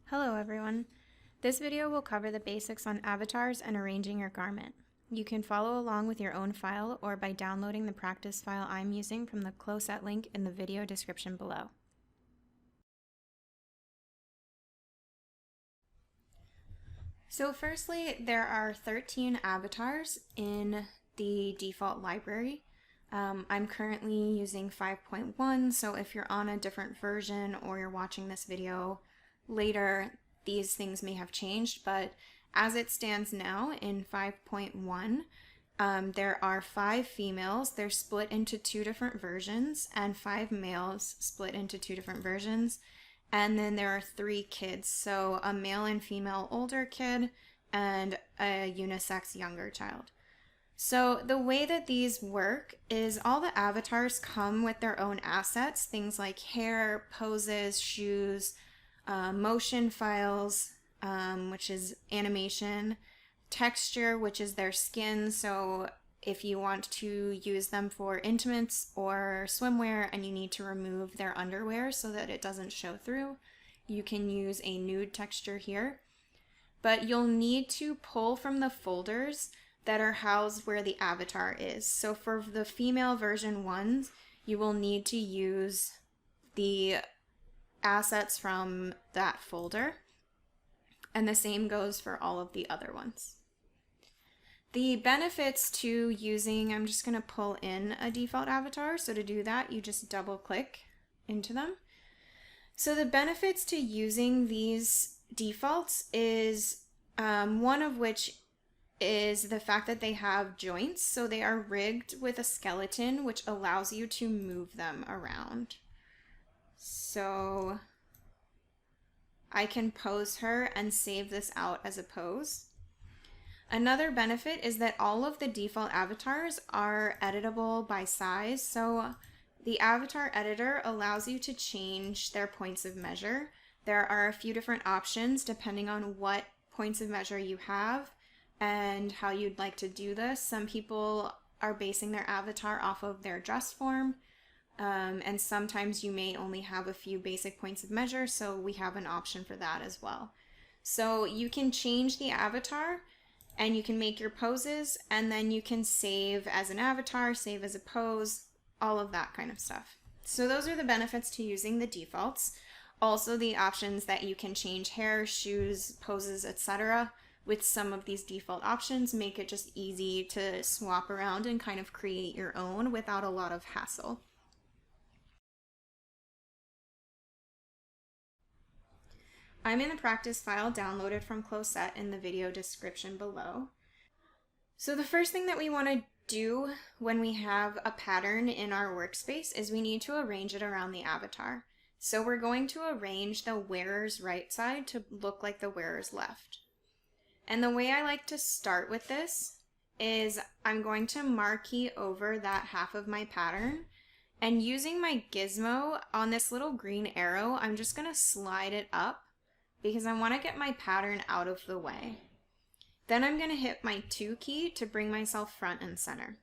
Hello everyone. This video will cover the basics on avatars and arranging your garment. You can follow along with your own file or by downloading the practice file I'm using from the CLO link in the video description below. So firstly, there are 13 avatars in the default library. I'm currently using 5.1, so if you're on a different version or you're watching this video later, these things may have changed, but as it stands now in 5.1, there are 5 females. They're split into 2 different versions, and 5 males split into 2 different versions. And then there are 3 kids, so a male and female older kid and a unisex younger child. So the way that these work is all the avatars come with their own assets, things like hair, poses, shoes, motion files, which is animation, texture, which is their skin. So if you want to use them for intimates or swimwear and you need to remove their underwear so that it doesn't show through, you can use a nude texture here. But you'll need to pull from the folders that are housed where the avatar is. So for the female version ones, you will need to use the assets from that folder, and the same goes for all of the other ones. The benefits to using, I'm just going to pull in a default avatar, so to do that you just double click into them. So the benefits to using these defaults is one of which is the fact that they have joints, so they are rigged with a skeleton which allows you to move them around. So I can pose her and save this out as a pose. Another benefit is that all of the default avatars are editable by size. So the avatar editor allows you to change their points of measure. There are a few different options depending on what points of measure you have and how you'd like to do this. Some people are basing their avatar off of their dress form. And sometimes you may only have a few basic points of measure, so we have an option for that as well. So you can change the avatar and you can make your poses, and then you can save as an avatar, save as a pose, all of that kind of stuff. So those are the benefits to using the defaults. Also the options that you can change hair, shoes, poses, etc. with some of these default options make it just easy to swap around and kind of create your own without a lot of hassle. I'm in the practice file downloaded from CLO in the video description below. So the first thing that we want to do when we have a pattern in our workspace is we need to arrange it around the avatar. So we're going to arrange the wearer's right side to look like the wearer's left. And the way I like to start with this is I'm going to marquee over that half of my pattern, and using my gizmo on this little green arrow, I'm just going to slide it up because I want to get my pattern out of the way. Then I'm going to hit my 2 key to bring myself front and center.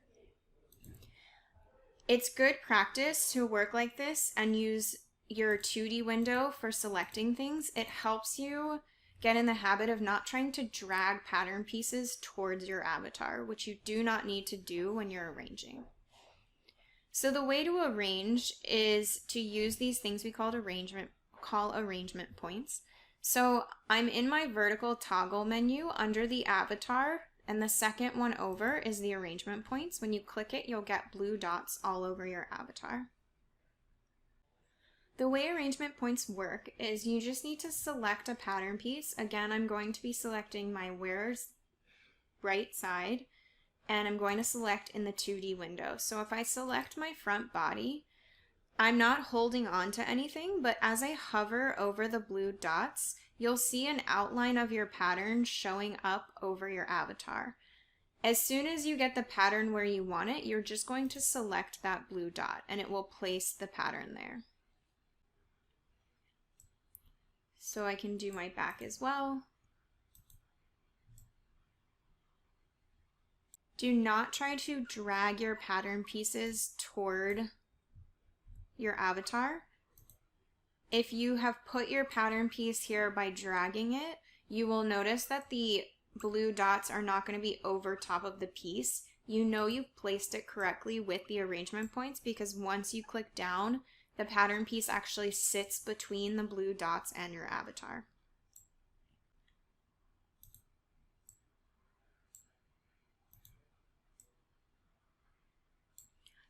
It's good practice to work like this and use your 2D window for selecting things. It helps you get in the habit of not trying to drag pattern pieces towards your avatar, which you do not need to do when you're arranging. So the way to arrange is to use these things we call arrangement points. So I'm in my vertical toggle menu under the avatar, and the second one over is the arrangement points. When you click it, you'll get blue dots all over your avatar. The way arrangement points work is you just need to select a pattern piece. Again, I'm going to be selecting my wearer's right side, and I'm going to select in the 2D window. So if I select my front body, I'm not holding on to anything, but as I hover over the blue dots, you'll see an outline of your pattern showing up over your avatar. As soon as you get the pattern where you want it, you're just going to select that blue dot and it will place the pattern there. So I can do my back as well. Do not try to drag your pattern pieces toward your avatar. if you have put your pattern piece here by dragging it, you will notice that the blue dots are not going to be over top of the piece. You know you've placed it correctly with the arrangement points because once you click down, the pattern piece actually sits between the blue dots and your avatar.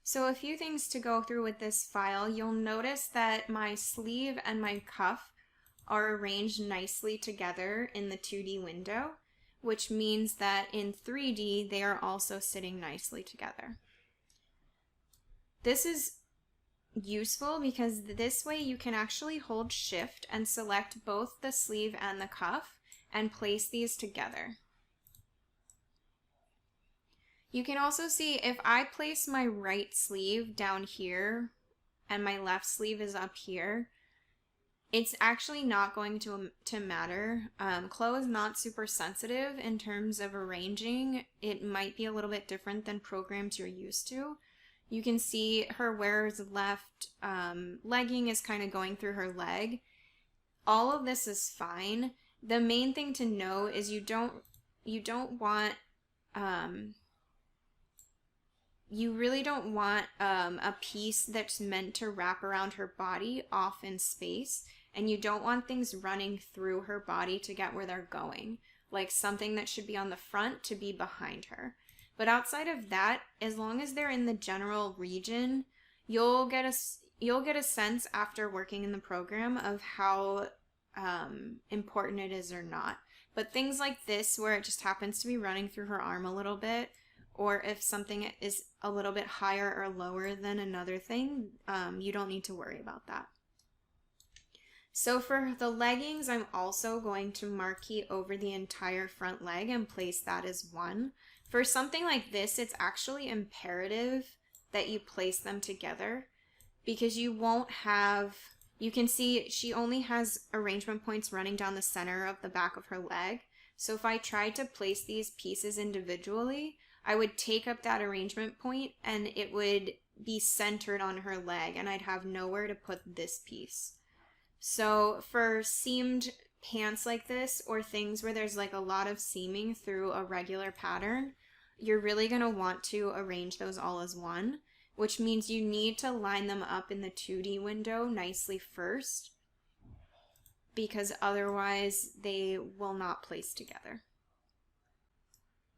So a few things to go through with this file. You'll notice that my sleeve and my cuff are arranged nicely together in the 2D window, which means that in 3D they are also sitting nicely together. This is useful because this way you can actually hold Shift and select both the sleeve and the cuff and place these together. You can also see if I place my right sleeve down here and my left sleeve is up here, it's actually not going to matter. CLO is not super sensitive in terms of arranging. It might be a little bit different than programs you're used to. You can see her wearer's left legging is kind of going through her leg. All of this is fine. The main thing to know is you really don't want a piece that's meant to wrap around her body off in space, and you don't want things running through her body to get where they're going, like something that should be on the front to be behind her. But outside of that, as long as they're in the general region, you'll get a sense after working in the program of how important it is or not. But things like this, where it just happens to be running through her arm a little bit, or if something is a little bit higher or lower than another thing, you don't need to worry about that. So for the leggings, I'm also going to marquee over the entire front leg and place that as 1. For something like this, it's actually imperative that you place them together because you won't have, you can see she only has arrangement points running down the center of the back of her leg. So if I tried to place these pieces individually, I would take up that arrangement point and it would be centered on her leg and I'd have nowhere to put this piece. So for seamed pants like this, or things where there's like a lot of seaming through a regular pattern, you're really going to want to arrange those all as 1, which means you need to line them up in the 2D window nicely first, because otherwise they will not place together.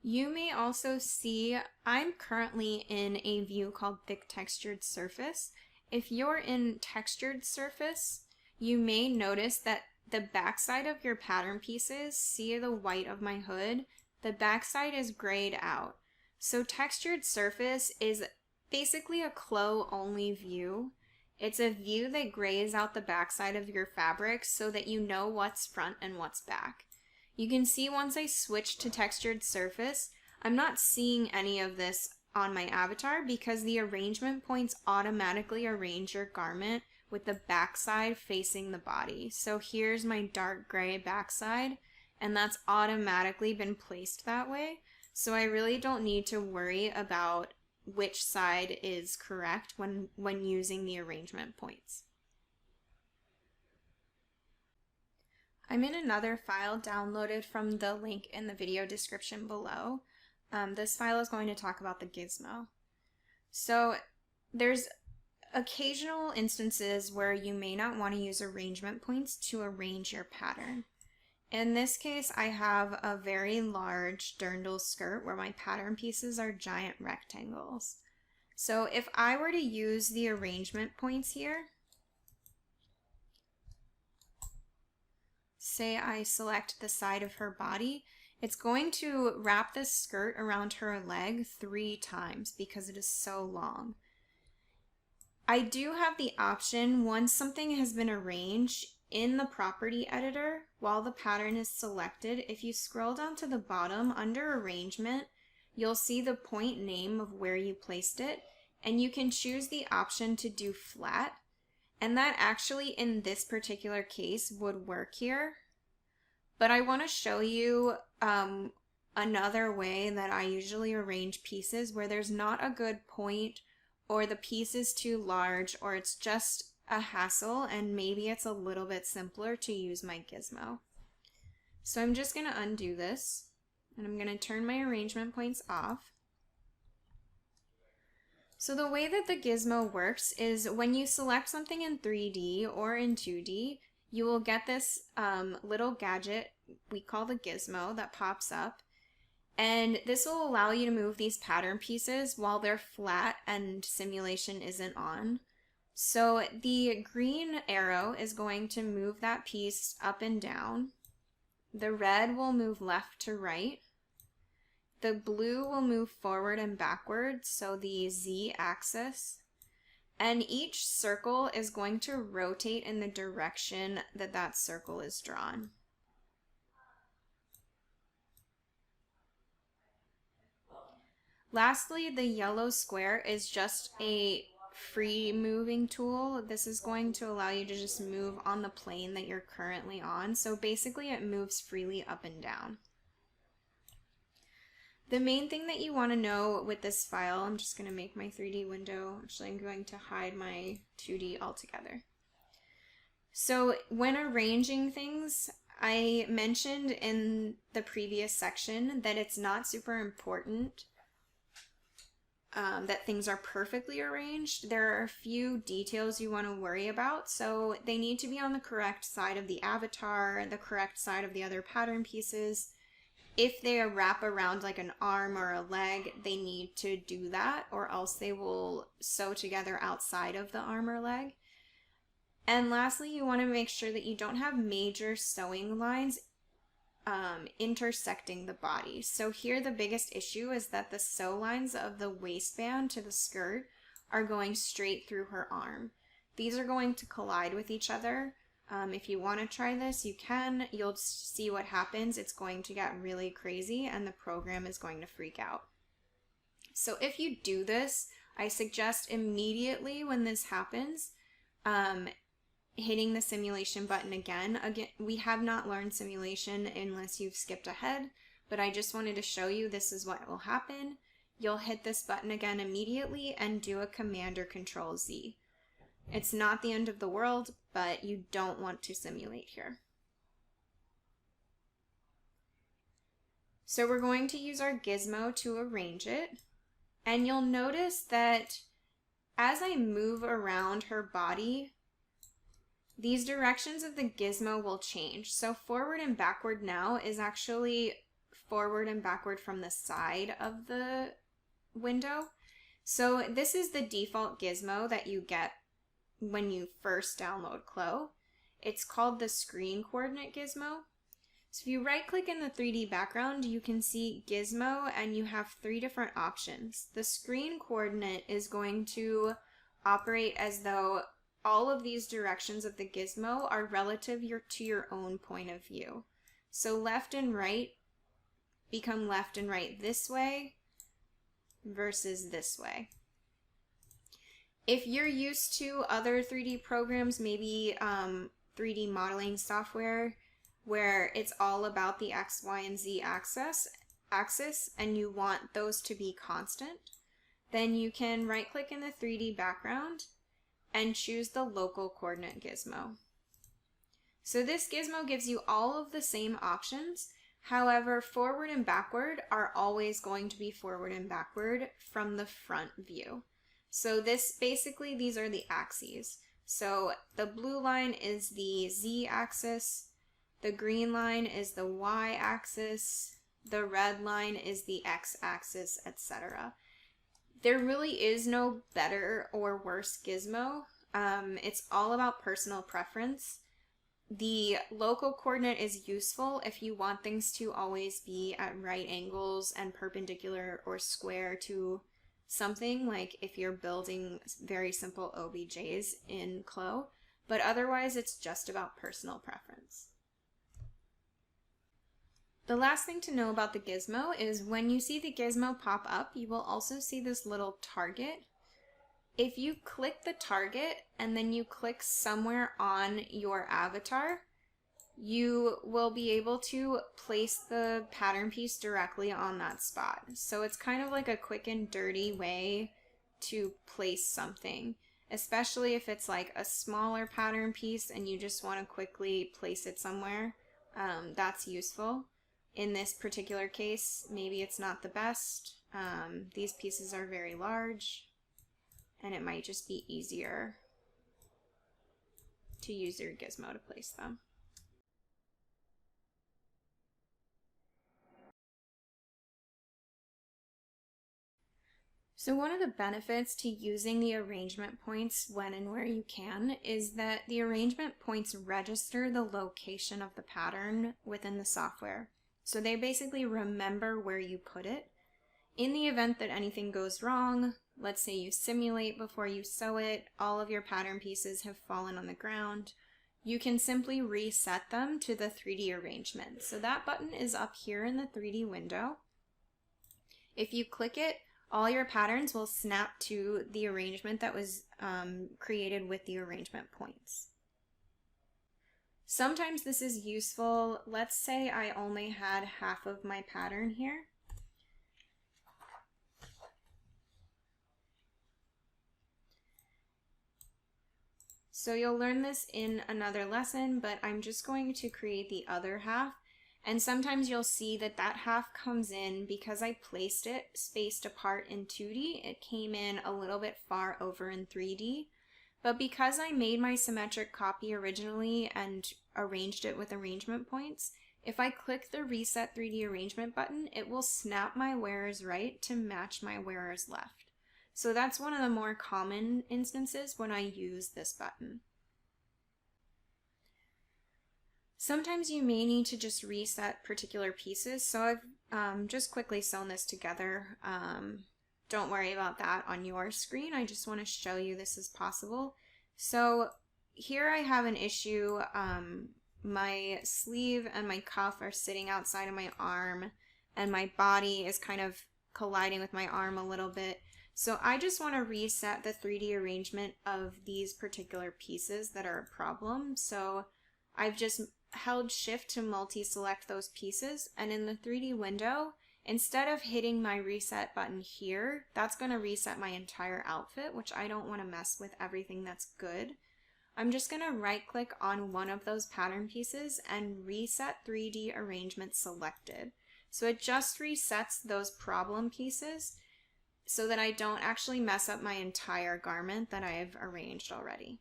You may also see I'm currently in a view called Thick Textured Surface. If you're in Textured Surface, you may notice that the backside of your pattern pieces, see the white of my hood, the backside is grayed out. So Textured Surface is basically a CLO only view. It's a view that grays out the backside of your fabric so that you know what's front and what's back. You can see once I switch to Textured Surface, I'm not seeing any of this on my avatar because the arrangement points automatically arrange your garment with the backside facing the body. So here's my dark gray backside, and that's automatically been placed that way. So I really don't need to worry about which side is correct when using the arrangement points. I'm in another file downloaded from the link in the video description below. This file is going to talk about the Gizmo. So there's occasional instances where you may not want to use arrangement points to arrange your pattern. In this case, I have a very large dirndl skirt where my pattern pieces are giant rectangles. So if I were to use the arrangement points here, say I select the side of her body, it's going to wrap this skirt around her leg 3 times because it is so long. I do have the option, once something has been arranged in the property editor, while the pattern is selected, if you scroll down to the bottom under arrangement, you'll see the point name of where you placed it, and you can choose the option to do flat. And that actually, in this particular case, would work here. But I want to show you another way that I usually arrange pieces where there's not a good point, or the piece is too large, or it's just a hassle, and maybe it's a little bit simpler to use my Gizmo. So I'm just going to undo this, and I'm going to turn my arrangement points off. So the way that the Gizmo works is when you select something in 3D or in 2D, you will get this little gadget we call the Gizmo that pops up. And this will allow you to move these pattern pieces while they're flat and simulation isn't on. So the green arrow is going to move that piece up and down. The red will move left to right. The blue will move forward and backwards, so the Z-axis. And each circle is going to rotate in the direction that that circle is drawn. Lastly, the yellow square is just a free moving tool. This is going to allow you to just move on the plane that you're currently on. So basically it moves freely up and down. The main thing that you want to know with this file, I'm just going to make my 3D window. Actually, I'm going to hide my 2D altogether. So when arranging things, I mentioned in the previous section that it's not super important that things are perfectly arranged. There are a few details you want to worry about. So they need to be on the correct side of the avatar, the correct side of the other pattern pieces. If they wrap around like an arm or a leg, they need to do that, or else they will sew together outside of the arm or leg. And lastly, you want to make sure that you don't have major sewing lines intersecting the body. So here the biggest issue is that the sew lines of the waistband to the skirt are going straight through her arm. These are going to collide with each other. If you want to try this, you can. You'll see what happens. It's going to get really crazy and the program is going to freak out. So if you do this, I suggest immediately when this happens, hitting the simulation button again. Again, we have not learned simulation unless you've skipped ahead, but I just wanted to show you this is what will happen. You'll hit this button again immediately and do a Command or Control Z. It's not the end of the world, but you don't want to simulate here. So we're going to use our Gizmo to arrange it, and you'll notice that as I move around her body, these directions of the Gizmo will change. So forward and backward now is actually forward and backward from the side of the window. So this is the default Gizmo that you get when you first download CLO. It's called the Screen Coordinate Gizmo. So if you right click in the 3D background, you can see Gizmo and you have 3 different options. The Screen Coordinate is going to operate as though all of these directions of the Gizmo are relative to your own point of view. So left and right become left and right this way versus this way. If you're used to other 3D programs, maybe 3D modeling software, where it's all about the X, Y, and Z axis, and you want those to be constant, then you can right-click in the 3D background and choose the Local Coordinate Gizmo. So this Gizmo gives you all of the same options. However, forward and backward are always going to be forward and backward from the front view. So basically these are the axes. So the blue line is the Z-axis, the green line is the Y-axis, the red line is the X-axis, etc. There really is no better or worse Gizmo. It's all about personal preference. The local coordinate is useful if you want things to always be at right angles and perpendicular or square to something, like if you're building very simple OBJs in CLO, but otherwise it's just about personal preference. The last thing to know about the Gizmo is when you see the Gizmo pop up, you will also see this little target. If you click the target and then you click somewhere on your avatar, you will be able to place the pattern piece directly on that spot. So it's kind of like a quick and dirty way to place something. especially if it's like a smaller pattern piece and you just want to quickly place it somewhere. That's useful. In this particular case, maybe it's not the best. These pieces are very large, and it might just be easier to use your Gizmo to place them. So one of the benefits to using the arrangement points when and where you can is that the arrangement points register the location of the pattern within the software. So they basically remember where you put it. In the event that anything goes wrong, let's say you simulate before you sew it, all of your pattern pieces have fallen on the ground, you can simply reset them to the 3D arrangement. So that button is up here in the 3D window. If you click it, all your patterns will snap to the arrangement that was created with the arrangement points. Sometimes this is useful. Let's say I only had half of my pattern here. So you'll learn this in another lesson, but I'm just going to create the other half. And sometimes you'll see that that half comes in because I placed it spaced apart in 2D. It came in a little bit far over in 3D. But because I made my symmetric copy originally and arranged it with arrangement points, if I click the Reset 3D Arrangement button, it will snap my where's right to match my where's left. So that's one of the more common instances when I use this button. Sometimes you may need to just reset particular pieces, so I've just quickly sewn this together. Don't worry about that on your screen. I just want to show you this is possible. So here I have an issue. My sleeve and my cuff are sitting outside of my arm, and my body is kind of colliding with my arm a little bit. So I just want to reset the 3D arrangement of these particular pieces that are a problem. So I've just held shift to multi-select those pieces, and in the 3D window, instead of hitting my reset button here, that's going to reset my entire outfit, which I don't want to mess with everything that's good. I'm just going to right click on one of those pattern pieces and reset 3D arrangement selected. So it just resets those problem pieces so that I don't actually mess up my entire garment that I've arranged already.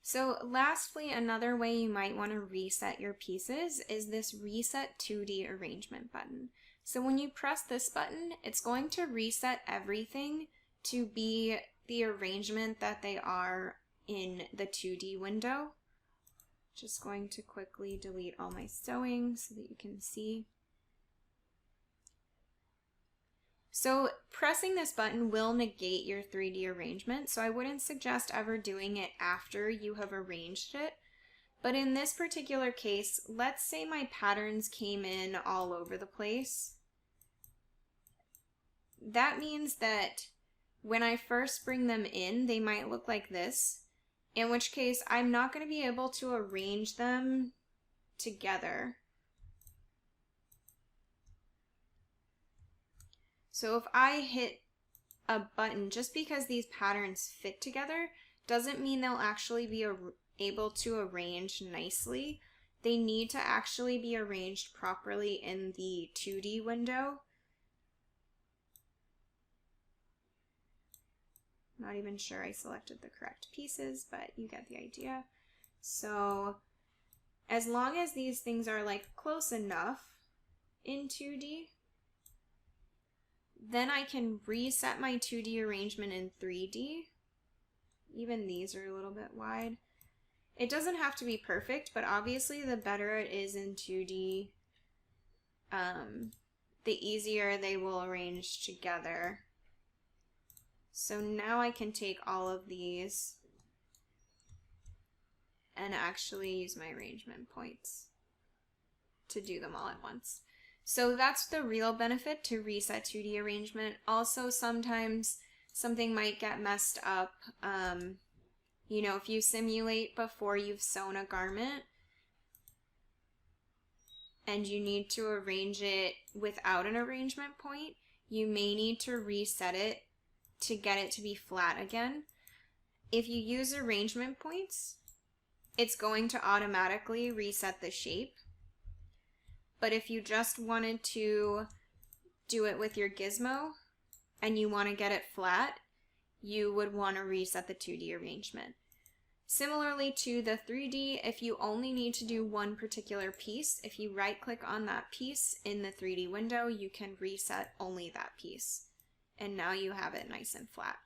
So lastly, another way you might want to reset your pieces is this Reset 2D Arrangement button. So when you press this button, it's going to reset everything to be the arrangement that they are in the 2D window. Just going to quickly delete all my sewing so that you can see. So pressing this button will negate your 3D arrangement, so I wouldn't suggest ever doing it after you have arranged it. But in this particular case, let's say my patterns came in all over the place. That means that when I first bring them in, they might look like this, in which case I'm not going to be able to arrange them together. So if I hit a button, just because these patterns fit together doesn't mean they'll actually be able to arrange nicely. They need to actually be arranged properly in the 2D window. Not even sure I selected the correct pieces, but you get the idea. So as long as these things are like close enough in 2D, then I can reset my 2D arrangement in 3D. Even these are a little bit wide. It doesn't have to be perfect, but obviously the better it is in 2D, the easier they will arrange together. So now I can take all of these and actually use my arrangement points to do them all at once. So that's the real benefit to Reset 2D Arrangement. Also, sometimes something might get messed up. You know, if you simulate before you've sewn a garment and you need to arrange it without an arrangement point, you may need to reset it to get it to be flat again. if you use arrangement points, it's going to automatically reset the shape. But if you just wanted to do it with your Gizmo and you want to get it flat, you would want to reset the 2D arrangement. Similarly to the 3D, if you only need to do one particular piece, if you right-click on that piece in the 3D window, you can reset only that piece. And now you have it nice and flat.